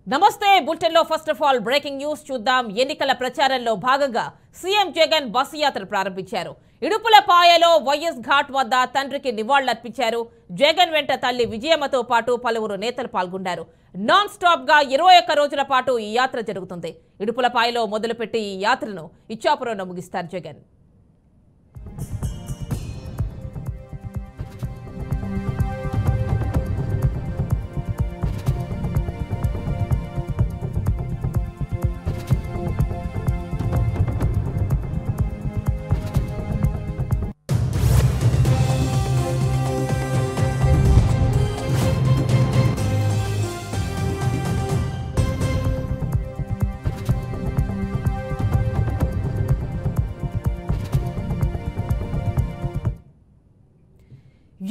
నమస్తే బులెటిన్ లో first of all breaking news చూద్దాం. ఎన్నికల ప్రచారంలో భాగంగా సీఎం జగన్ బస్సు యాత్ర ప్రారంభించారు. ఇడుపులపాయలో వైఎస్ ఘాట్ వద్ద తండ్రికి నివాళులర్పించారు. జగన్ వెంట తల్లి విజయమ్మతో పాటు పలువురు నేతలు పాల్గొన్నారు. నాన్ స్టాప్ గా 21 రోజుల పాటు ఈ యాత్ర జరుగుతుంది. ఇడుపులపాయలో మొదలుపెట్టి ఈ యాత్రను ఇచ్చాపురంలో ముగిస్తారు జగన్.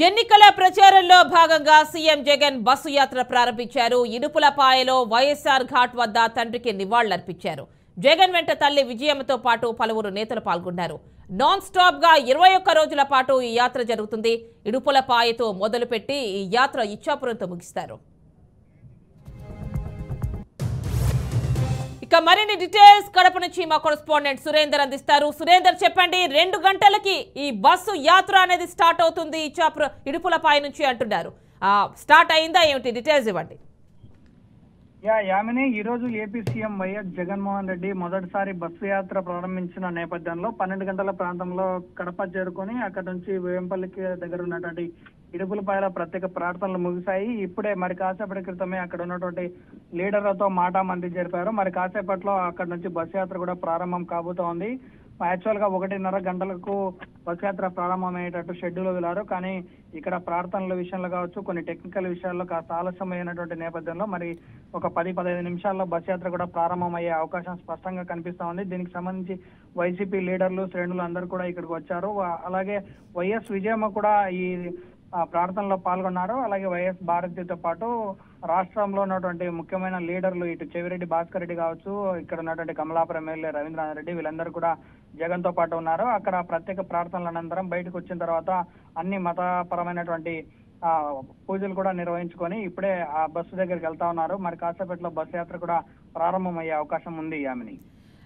ఎన్నికల ప్రచారంలో భాగంగా సీఎం జగన్ బస్సు యాత్ర ప్రారంభించారు. ఇడుపులపాయలో వైఎస్ఆర్ ఘాట్ వద్ద తండ్రికి నివాళులర్పించారు. జగన్ వెంట తల్లి విజయమ్మతో పాటు పలువురు నేతలు పాల్గొన్నారు. నాన్ స్టాప్ గా 21 రోజుల పాటు ఈ యాత్ర జరుగుతుంది. ఇడుపులపాయతో మొదలుపెట్టి ఈ యాత్ర ఇచ్చాపురంతో ముగిస్తారు. ఇక మరిన్ని డీటెయిల్స్ కడప నుంచి మా కరెస్పాండెంట్ సురేందర్ అందిస్తారు. సురేందర్, చెప్పండి, 2 గంటలకి ఈ బస్సు యాత్ర అనేది స్టార్ట్ అవుతుంది ఇచ్చాపురం ఇడుపులపాయ నుంచి అంటున్నారు. స్టార్ట్ అయిందా ఏమిటి? డీటెయిల్స్ ఇవ్వండి. యామిని, ఈ రోజు AP CM YS Jaganmohan Reddy మొదటిసారి బస్సు యాత్ర ప్రారంభించిన నేపథ్యంలో 12 గంటల ప్రాంతంలో కడప చేరుకొని అక్కడ నుంచి వేంపల్లికి దగ్గర ఉన్నటువంటి ఇడుపులపాయల ప్రత్యేక ప్రార్థనలు ముగిశాయి. ఇప్పుడే మరి కాసేపటి క్రితమే అక్కడ ఉన్నటువంటి లీడర్లతో మాటామంతి జరిపారు. మరి కాసేపట్లో అక్కడ నుంచి బస్సు యాత్ర కూడా ప్రారంభం కాబోతోంది. యాక్చువల్ గా 1:30 గంటలకు బస్ యాత్ర ప్రారంభమయ్యేటట్టు షెడ్యూల్ వదిలారు. కానీ ఇక్కడ ప్రార్థనల విషయంలో కావచ్చు, కొన్ని టెక్నికల్ విషయాల్లో కాస్త ఆలస్యమైనటువంటి నేపథ్యంలో మరి ఒక 10-15 నిమిషాల్లో బస్ యాత్ర కూడా ప్రారంభమయ్యే అవకాశం స్పష్టంగా కనిపిస్తా ఉంది. దీనికి సంబంధించి వైసీపీ లీడర్లు, శ్రేణులు అందరూ కూడా ఇక్కడికి వచ్చారు. అలాగే వైఎస్ విజయమ్మ కూడా ఈ ప్రార్థనలో పాల్గొన్నారు. అలాగే వైఎస్ భారతితో పాటు రాష్ట్రంలో ఉన్నటువంటి ముఖ్యమైన లీడర్లు, ఇటు చెవిరెడ్డి భాస్కర్ రెడ్డి కావచ్చు, ఇక్కడ ఉన్నటువంటి కమలాపురం ఎమ్మెల్యే రవీంద్రనాథ్ రెడ్డి, వీళ్ళందరూ కూడా జగన్ తో పాటు ఉన్నారు. అక్కడ ప్రత్యేక ప్రార్థనల అనంతరం బయటకు వచ్చిన తర్వాత అన్ని మతపరమైనటువంటి పూజలు కూడా నిర్వహించుకొని ఇప్పుడే ఆ బస్సు దగ్గరికి వెళ్తా ఉన్నారు. మరి కాసేపట్లో బస్సు యాత్ర కూడా ప్రారంభమయ్యే అవకాశం ఉంది. యామిని,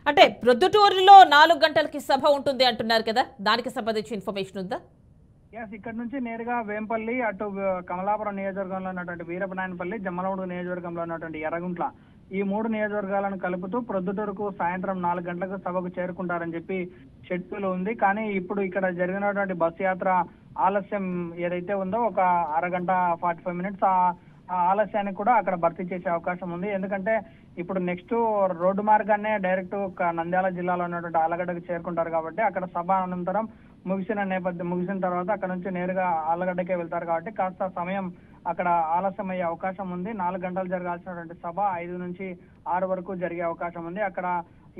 అంటే ప్రొద్దుటూరులో 4 గంటలకి సభ ఉంటుంది అంటున్నారు కదా, దానికి సంబంధించి ఇన్ఫర్మేషన్ ఉందా? ఇక్కడ నుంచి నేరుగా వేంపల్లి, అటు కమలాపురం నియోజకవర్గంలో ఉన్నటువంటి వీరపనాయనపల్లి, జమ్మలమూడు నియోజకవర్గంలో ఉన్నటువంటి ఎర్రగుంట్ల, ఈ 3 నియోజకవర్గాలను కలుపుతూ ప్రొద్దుటూరుకు సాయంత్రం 4 గంటలకు సభకు చేరుకుంటారని చెప్పి షెడ్యూల్ ఉంది. కానీ ఇప్పుడు ఇక్కడ జరిగినటువంటి బస్సు యాత్ర ఆలస్యం ఏదైతే ఉందో ఒక అరగంట 45 మినిట్స్ ఆ ఆలస్యానికి కూడా అక్కడ భర్తీ చేసే అవకాశం ఉంది. ఎందుకంటే ఇప్పుడు నెక్స్ట్ రోడ్డు మార్గాన్నే డైరెక్ట్ నంద్యాల జిల్లాలో ఉన్నటువంటి ఆలగడ్డకు చేరుకుంటారు కాబట్టి అక్కడ సభ అనంతరం ముగిసిన తర్వాత అక్కడ నుంచి నేరుగా ఆలగడ్డకే వెళ్తారు కాబట్టి కాస్త సమయం అక్కడ ఆలస్యం అయ్యే అవకాశం ఉంది. 4 గంటలు జరగాల్సినటువంటి సభ 5 నుంచి 6 వరకు జరిగే అవకాశం ఉంది. అక్కడ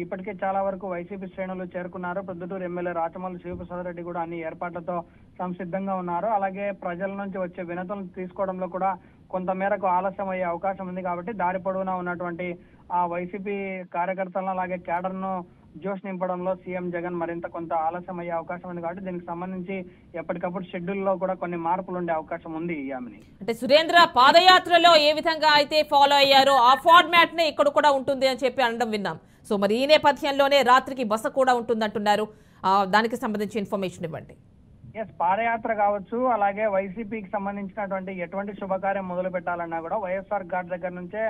ఇప్పటికే చాలా వరకు వైసీపీ శ్రేణులు చేరుకున్నారు. ప్రొద్దుటూరు ఎమ్మెల్యే రాచమల్లి శివప్రసాద్ రెడ్డి కూడా అన్ని ఏర్పాట్లతో సంసిద్ధంగా ఉన్నారు. అలాగే ప్రజల నుంచి వచ్చే వినతులను తీసుకోవడంలో కూడా కొంత మేరకు ఆలస్యం అయ్యే అవకాశం ఉంది. కాబట్టి దారి పొడవునా ఉన్నటువంటి ఆ వైసీపీ కార్యకర్తలను అలాగే క్యాడర్ ను జోష్ నింపడంలో సీఎం జగన్ మరింత కొంత ఆలస్యం అయ్యే అవకాశం ఉంది. కాబట్టి దీనికి సంబంధించి ఎప్పటికప్పుడు షెడ్యూల్ లో కూడా కొన్ని మార్పులు ఉండే అవకాశం ఉంది. యామిని, అంటే సురేంద్ర, పాదయాత్రలో ఏ విధంగా అయితే ఫాలో అయ్యారో ఆ ఫార్మాట్ నే ఇక్కడ కూడా ఉంటుంది అని చెప్పి అనడం విన్నాం. సో మరి ఈ నేపథ్యంలోనే రాత్రికి బస కూడా ఉంటుందంటున్నారు. దానికి సంబంధించి ఇన్ఫర్మేషన్ ఇవ్వండి. పాదయాత్ర కావచ్చు, అలాగే వైసీపీకి సంబంధించినటువంటి ఎటువంటి శుభకార్యం మొదలు పెట్టాలన్నా కూడా వైఎస్ఆర్ ఘాట్ దగ్గర నుంచే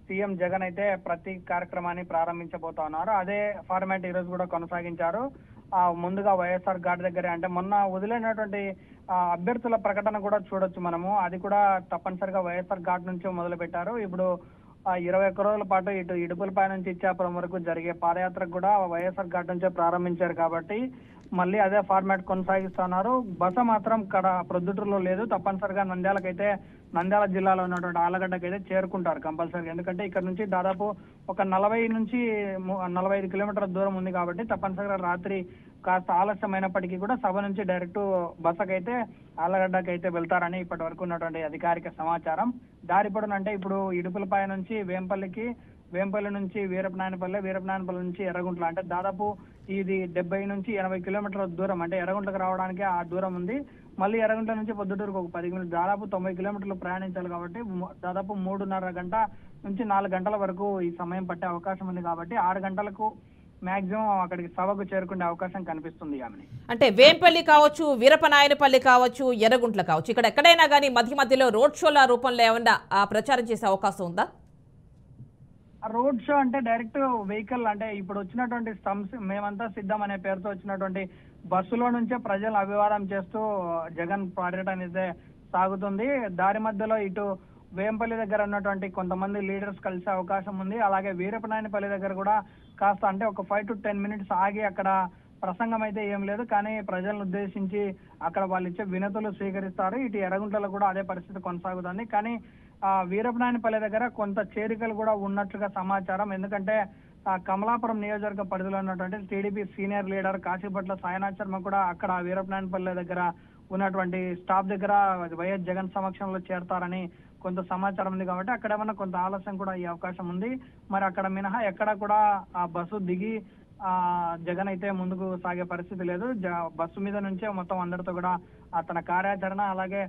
సీఎం జగన్ అయితే ప్రతి కార్యక్రమాన్ని ప్రారంభించబోతా ఉన్నారు. అదే ఫార్మాట్ ఈ రోజు కూడా కొనసాగించారు. ముందుగా వైఎస్ఆర్ ఘాట్ దగ్గర అంటే మొన్న వదిలేనటువంటి అభ్యర్థుల ప్రకటన కూడా చూడొచ్చు మనము. అది కూడా తప్పనిసరిగా వైఎస్ఆర్ ఘాట్ నుంచి మొదలు పెట్టారు. ఇప్పుడు 21 రోజుల పాటు ఇటు ఇడుపులపాయ నుంచి ఇచ్చాపురం వరకు జరిగే పాదయాత్రకు కూడా వైఎస్ఆర్ ఘాట్ నుంచే ప్రారంభించారు కాబట్టి మళ్ళీ అదే ఫార్మాట్ కొనసాగిస్తున్నారు. బస మాత్రం ప్రొద్దుటూరులో లేదు. తప్పనిసరిగా నంద్యాల జిల్లాలో ఉన్నటువంటి ఆలగడ్డకైతే చేరుకుంటారు కంపల్సరీగా. ఎందుకంటే ఇక్కడ నుంచి దాదాపు ఒక 40 నుంచి 45 కిలోమీటర్ల దూరం ఉంది కాబట్టి తప్పనిసరిగా రాత్రి కాస్త ఆలస్యమైనప్పటికీ కూడా సభ నుంచి డైరెక్ట్ బసకైతే ఆలగడ్డకైతే వెళ్తారని ఇప్పటి వరకు ఉన్నటువంటి అధికారిక సమాచారం. దారి పొడవునా అంటే ఇప్పుడు ఇడుపులపాయ నుంచి వేంపల్లికి వేంపల్లి నుంచి వీరపనాయనపల్లి నుంచి ఎర్రగుంట్ల, అంటే దాదాపు ఇది 70 నుంచి 80 కిలోమీటర్ల దూరం, అంటే ఎర్రగుంట్లకు రావడానికి ఆ దూరం ఉంది. మళ్ళీ ఎర్రగుంట్ల నుంచి పొద్దుటూరుకు ఒక 10 కిలోమీటర్లు, దాదాపు 90 కిలోమీటర్లు ప్రయాణించాలి. కాబట్టి దాదాపు 3.5 గంట నుంచి 4 గంటల వరకు ఈ సమయం పట్టే అవకాశం ఉంది. కాబట్టి 6 గంటలకు మాక్సిమం అక్కడికి సభకు చేరుకునే అవకాశం కనిపిస్తుంది. ఆమె అంటే వేంపల్లి కావచ్చు, వీరపనాయనపల్లి కావచ్చు, ఎర్రగుంట్ల కావచ్చు, ఇక్కడ ఎక్కడైనా కానీ మధ్యలో రోడ్ షోల రూపంలో ఏమన్నా ప్రచారం చేసే అవకాశం ఉందా? రోడ్ షో అంటే డైరెక్ట్ వెహికల్, అంటే ఇప్పుడు వచ్చినటువంటి మేమంతా సిద్ధం అనే పేరుతో వచ్చినటువంటి బస్సులో నుంచే ప్రజలు అభివాదం చేస్తూ జగన్ పర్యటన అయితే సాగుతుంది. దారి మధ్యలో ఇటు వేంపల్లి దగ్గర ఉన్నటువంటి కొంతమంది లీడర్స్ కలిసే అవకాశం ఉంది. అలాగే వీరపనాయనపల్లి దగ్గర కూడా కాస్త అంటే ఒక 5 to 10 minutes ఆగి అక్కడ ప్రసంగం అయితే ఏం లేదు, కానీ ప్రజలను ఉద్దేశించి అక్కడ వాళ్ళు ఇచ్చే వినతులు స్వీకరిస్తారు. ఇటు ఎర్రగుంటలో కూడా అదే పరిస్థితి కొనసాగుతుంది. కానీ వీరపనాయనపల్లి దగ్గర కొంత చేరికలు కూడా ఉన్నట్లుగా సమాచారం. ఎందుకంటే కమలాపురం నియోజకవర్గ పరిధిలో ఉన్నటువంటి TDP senior leader Kasipatla Sainath Sharma కూడా అక్కడ వీరపనాయనపల్లి దగ్గర ఉన్నటువంటి స్టాప్ దగ్గర వైఎస్ జగన్ సమక్షంలో చేరతారని కొంత సమాచారం ఉంది. కాబట్టి అక్కడ ఏమన్నా కొంత ఆలస్యం కూడా అయ్యే అవకాశం ఉంది. మరి అక్కడ మినహా ఎక్కడ కూడా ఆ బస్సు దిగి జగన్ అయితే ముందుకు సాగే పరిస్థితి లేదు. బస్సు మీద నుంచే మొత్తం అందరితో కూడా తన కార్యాచరణ అలాగే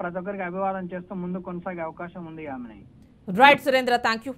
ప్రతి ఒక్కరికి అభివాదం చేస్తూ ముందు కొనసాగే అవకాశం ఉంది. ఆమె రైట్ సురేంద్ర, థ్యాంక్ యూ.